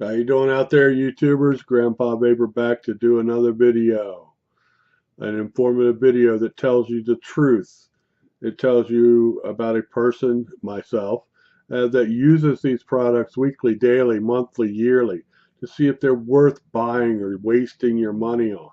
How you doing out there, YouTubers? Grandpa Vapor back to do another video. An informative video that tells you the truth. It tells you about a person, myself, that uses these products weekly, daily, monthly, yearly, to see if they're worth buying or wasting your money on.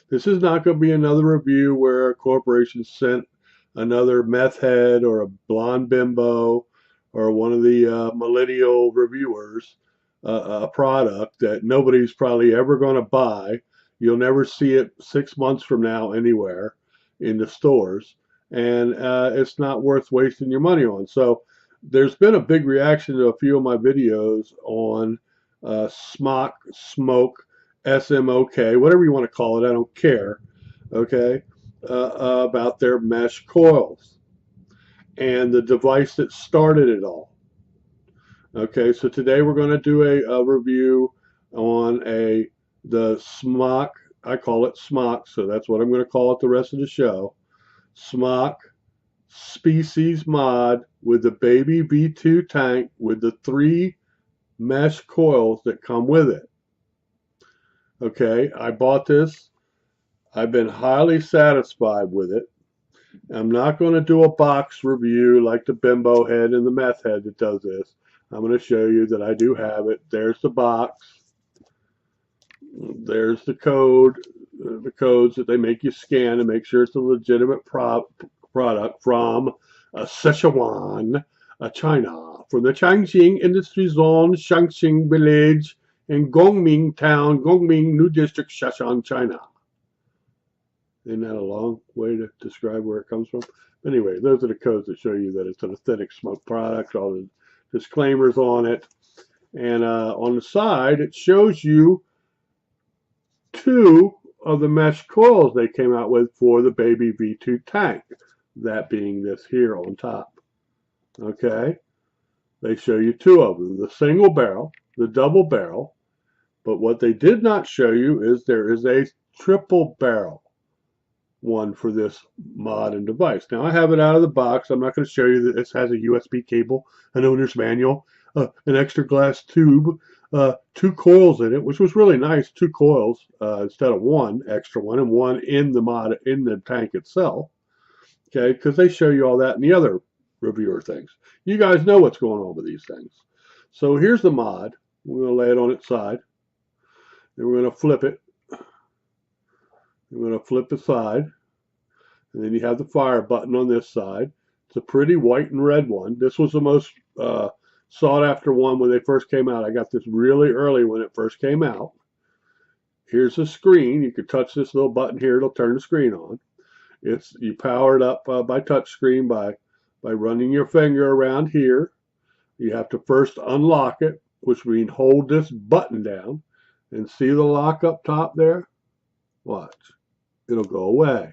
This is not going to be another review where a corporation sent another meth head or a blonde bimbo or one of the millennial reviewers a product that nobody's probably ever going to buy. You'll never see it 6 months from now anywhere in the stores, and it's not worth wasting your money on. So there's been a big reaction to a few of my videos on Smok, Smoke, SMOK, whatever you want to call it, I don't care, okay, about their mesh coils and the device that started it all. Okay, so today we're going to do a review on the Smok. I call it Smok, so that's what I'm going to call it the rest of the show. Smok species mod with the baby V2 tank with the 3 mesh coils that come with it. Okay, I bought this. I've been highly satisfied with it. I'm not going to do a box review like the bimbo head and the meth head that does this. I'm going to show you that I do have it. There's the box. There's the code, the codes that they make you scan to make sure it's a legitimate product from Sichuan, China, from the Changxing Industry Zone, Shangxing Village, in Gongming Town, Gongming New District, Shashan, China. Isn't that a long way to describe where it comes from? Anyway, those are the codes that show you that it's an authentic smoke product, all the disclaimers on it. And on the side, it shows you 2 of the mesh coils they came out with for the baby V2 tank. That being this here on top. Okay? They show you 2 of them, the single barrel, the double barrel. But what they did not show you is there is a triple barrel one for this mod and device. Now I have it out of the box. I'm not going to show you that this has a USB cable, an owner's manual, an extra glass tube, 2 coils in it, which was really nice. 2 coils instead of 1 extra one, and 1 in the mod in the tank itself. Okay, because they show you all that in the other reviewer things. You guys know what's going on with these things. So here's the mod. We're going to lay it on its side. Then we're going to flip it. We're going to flip the side, and then you have the fire button on this side. It's a pretty white and red one. This was the most sought after one when they first came out. I got this really early when it first came out. Here's the screen. You can touch this little button here. It'll turn the screen on. You power it up by touch screen by running your finger around here. You have to first unlock it, which means hold this button down, and see the lock up top there? Watch. It'll go away.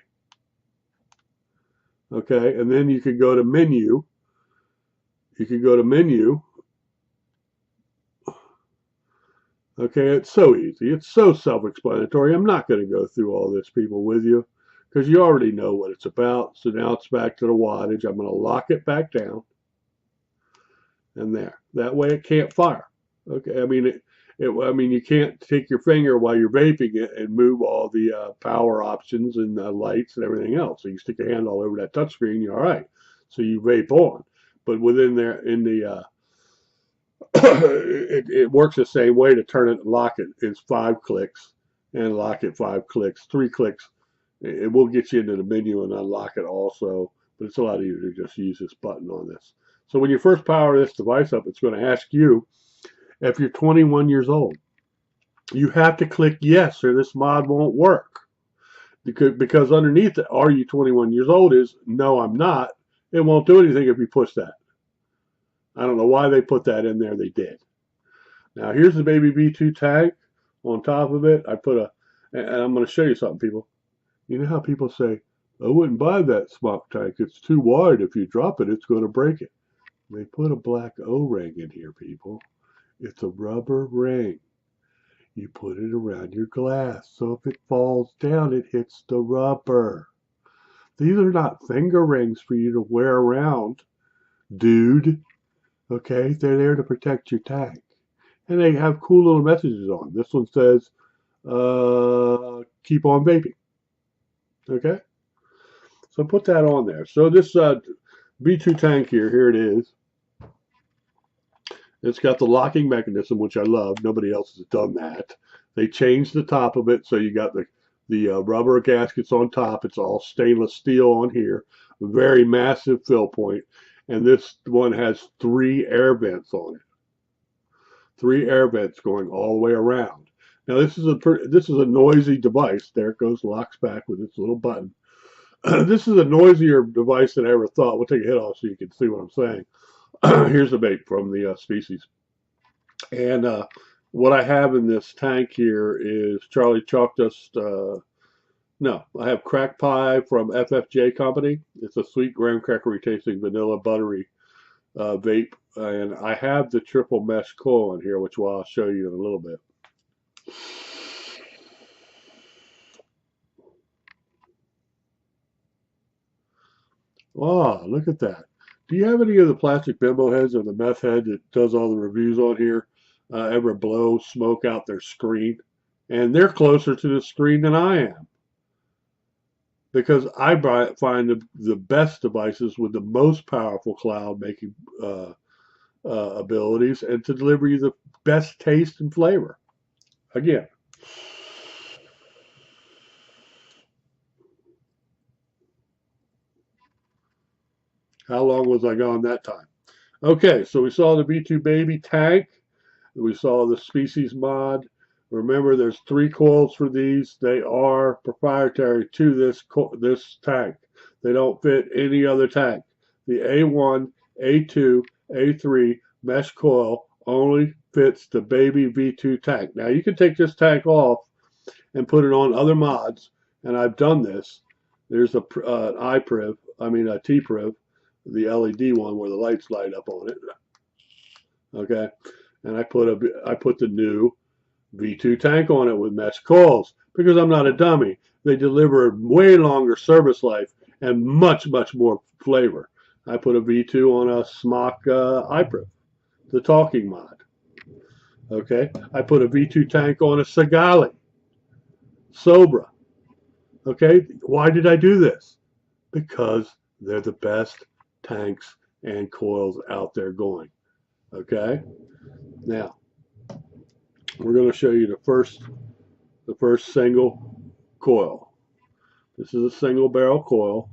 Okay, and then you could go to menu. You could go to menu. Okay, it's so easy. It's so self-explanatory. I'm not going to go through all this, people, with you, because you already know what it's about. So now it's back to the wattage. I'm going to lock it back down. And there. That way it can't fire. Okay, I mean, you can't take your finger while you're vaping it and move all the power options and lights and everything else. So you stick your hand all over that touchscreen, you're all right. So you vape on. But within there, in the it works the same way. To turn it and lock it is 5 clicks, and lock it 5 clicks, 3 clicks. It will get you into the menu and unlock it also. But it's a lot easier to just use this button on this. So when you first power this device up, it's going to ask you if you're 21 years old. You have to click yes or this mod won't work. Because underneath it, are you 21 years old is no, I'm not. It won't do anything if you push that. I don't know why they put that in there. They did. Now here's the baby V2 tag. On top of it, I put and I'm going to show you something, people. You know how people say, I wouldn't buy that Smok tank. It's too wide. If you drop it, it's going to break it. They put a black O-ring in here, people. It's a rubber ring. You put it around your glass, so if it falls down, it hits the rubber. These are not finger rings for you to wear around, dude. Okay, they're there to protect your tank. and they have cool little messages on. This one says, keep on vaping. Okay, so put that on there. So this V2 tank here it is. It's got the locking mechanism, which I love. Nobody else has done that. They changed the top of it, so you got the rubber gaskets on top. It's all stainless steel on here. Very massive fill point, and this one has 3 air vents on it. 3 air vents going all the way around. Now this is a noisy device. There it goes, locks back with its little button. This is a noisier device than I ever thought. We'll take a hit off so you can see what I'm saying. Here's the vape from the Species. And what I have in this tank here is Charlie Chalk Dust. No, I have Crack Pie from FFJ Company. It's a sweet graham crackery tasting vanilla buttery vape. And I have the triple mesh coil in here, which I'll show you in a little bit. Wow, look at that. Do you have any of the plastic bimbo heads or the meth head that does all the reviews on here ever blow smoke out their screen? And they're closer to the screen than I am. Because I find the best devices with the most powerful cloud making abilities and to deliver you the best taste and flavor. Again. How long was I gone that time? Okay, so we saw the V2 Baby tank. We saw the Species mod. Remember, there's 3 coils for these. They are proprietary to this tank. They don't fit any other tank. The A1, A2, A3 mesh coil only fits the Baby V2 tank. Now, you can take this tank off and put it on other mods, and I've done this. There's a T-Priv, the LED one where the lights light up on it. Okay, and I put the new V2 tank on it with mesh coils because I'm not a dummy. They deliver way longer service life and much more flavor. I put a V2 on a Smok iPriv, the talking mod. Okay, I put a V2 tank on a Segali Sobra. Okay, why did I do this? Because they're the best tanks and coils out there going. Okay, now we're going to show you the first single coil. This is a single barrel coil.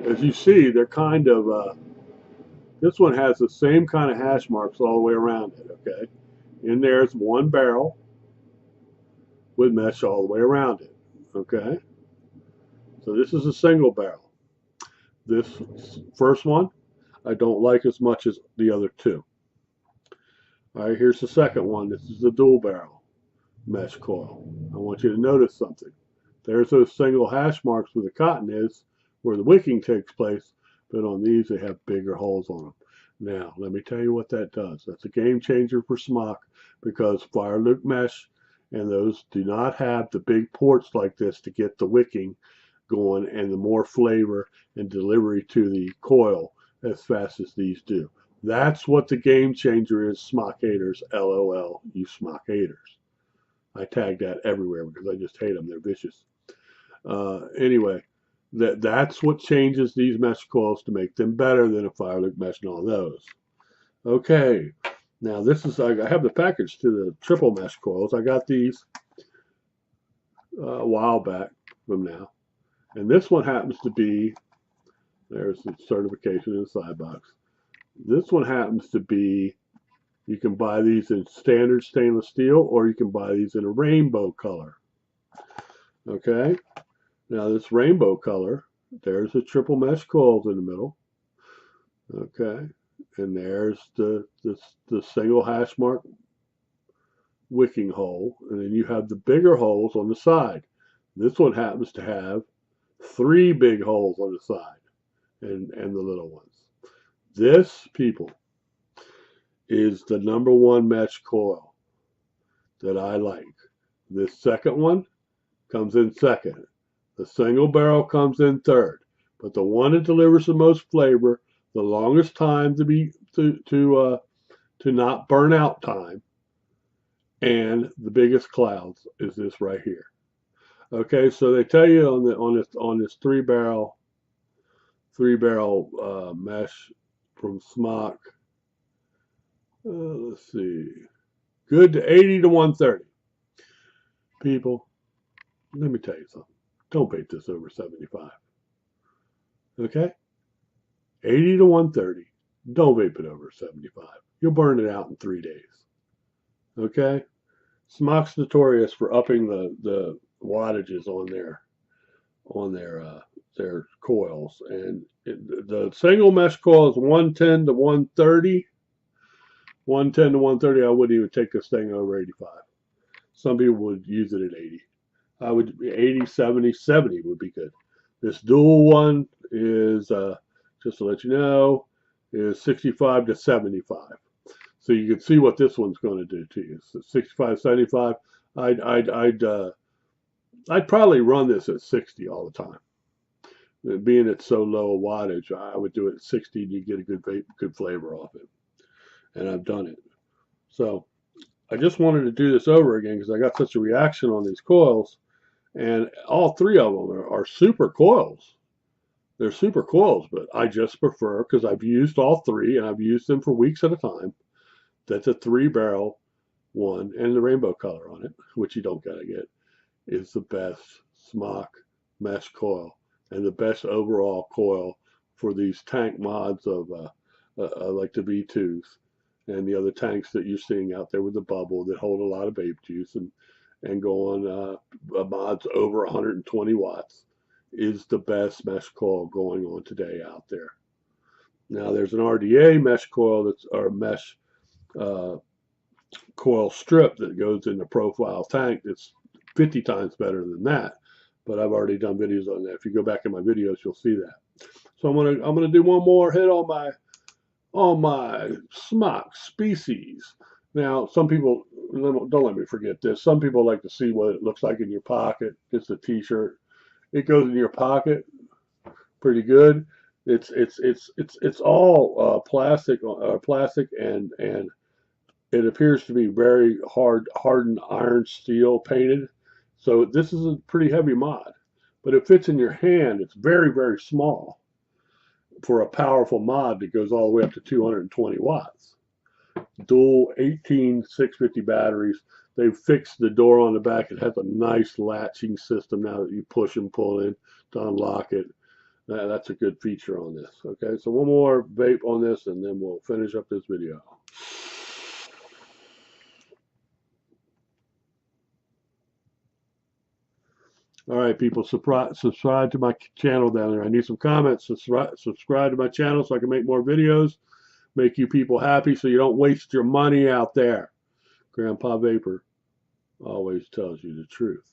As you see, they're kind of this one has the same kind of hash marks all the way around it. Okay, in there's 1 barrel with mesh all the way around it. Okay, so this is a single barrel. This first one I don't like as much as the other 2. All right, here's the second one. This is the dual barrel mesh coil. I want you to notice something. There's those single hash marks where the cotton is, where the wicking takes place, but on these they have bigger holes on them. Now, let me tell you what that does. That's a game changer for Smok because fire loop mesh and those do not have the big ports like this to get the wicking going and the more flavor and delivery to the coil as fast as these do. That's what the game changer is, Smok haters. LOL, you Smok haters. I tag that everywhere because I just hate them. They're vicious. Anyway, that's what changes these mesh coils to make them better than a fire loop mesh and all those. Okay, now this is, I have the package to the triple mesh coils. I got these a while back from now. And this one happens to be, there's the certification in the side box. This one happens to be, you can buy these in standard stainless steel or you can buy these in a rainbow color. Okay, now this rainbow color, there's the triple mesh coils in the middle. Okay, and there's the single hash mark wicking hole, and then you have the bigger holes on the side. This one happens to have 3 big holes on the side and the little ones. This, people, is the #1 mesh coil that I like. This second one comes in second. The single barrel comes in third. But the one that delivers the most flavor, the longest time to to not burn out time. And the biggest clouds is this right here. Okay, so they tell you on this three barrel mesh from Smok. Let's see, good to 80 to 130. People, let me tell you something. Don't vape this over 75. Okay, 80 to 130. Don't vape it over 75. You'll burn it out in 3 days. Okay, Smok's notorious for upping the wattages on their coils, and the single mesh coil is 110 to 130. 110 to 130. I wouldn't even take this thing over 85. Some people would use it at 80. I would 80, 70, 70 would be good. This dual one is just to let you know is 65 to 75. So you can see what this one's going to do to you. So 65, 75. I'd probably run this at 60 all the time. Being it's so low a wattage, I would do it at 60 and you get a good flavor off it. And I've done it. So I just wanted to do this over again because I got such a reaction on these coils. And all three of them are super coils. They're super coils, but I just prefer, because I've used all three and I've used them for weeks at a time, that the 3-barrel one and the rainbow color on it, which you don't gotta get, is the best Smok mesh coil and the best overall coil for these tank mods of like the V2s and the other tanks that you're seeing out there with the bubble that hold a lot of vape juice and go on mods over 120 watts is the best mesh coil going on today out there. Now there's an RDA mesh coil that's our mesh coil strip that goes in the profile tank that's 50 times better than that, but I've already done videos on that. If you go back in my videos, you'll see that. So I'm gonna do one more hit on my Smok species. Now, some people, don't let me forget this. Some people like to see what it looks like in your pocket. It's a T-shirt. It goes in your pocket pretty good. It's all plastic and it appears to be very hardened iron steel painted. So this is a pretty heavy mod, but it fits in your hand. It's very, very small for a powerful mod that goes all the way up to 220 watts. Dual 18 650 batteries. They've fixed the door on the back. It has a nice latching system now that you push and pull in to unlock it. That's a good feature on this. Okay, so one more vape on this and then we'll finish up this video. All right, people, subscribe to my channel down there. I need some comments. Subscribe to my channel so I can make more videos, make you people happy so you don't waste your money out there. Grandpa Vapor always tells you the truth.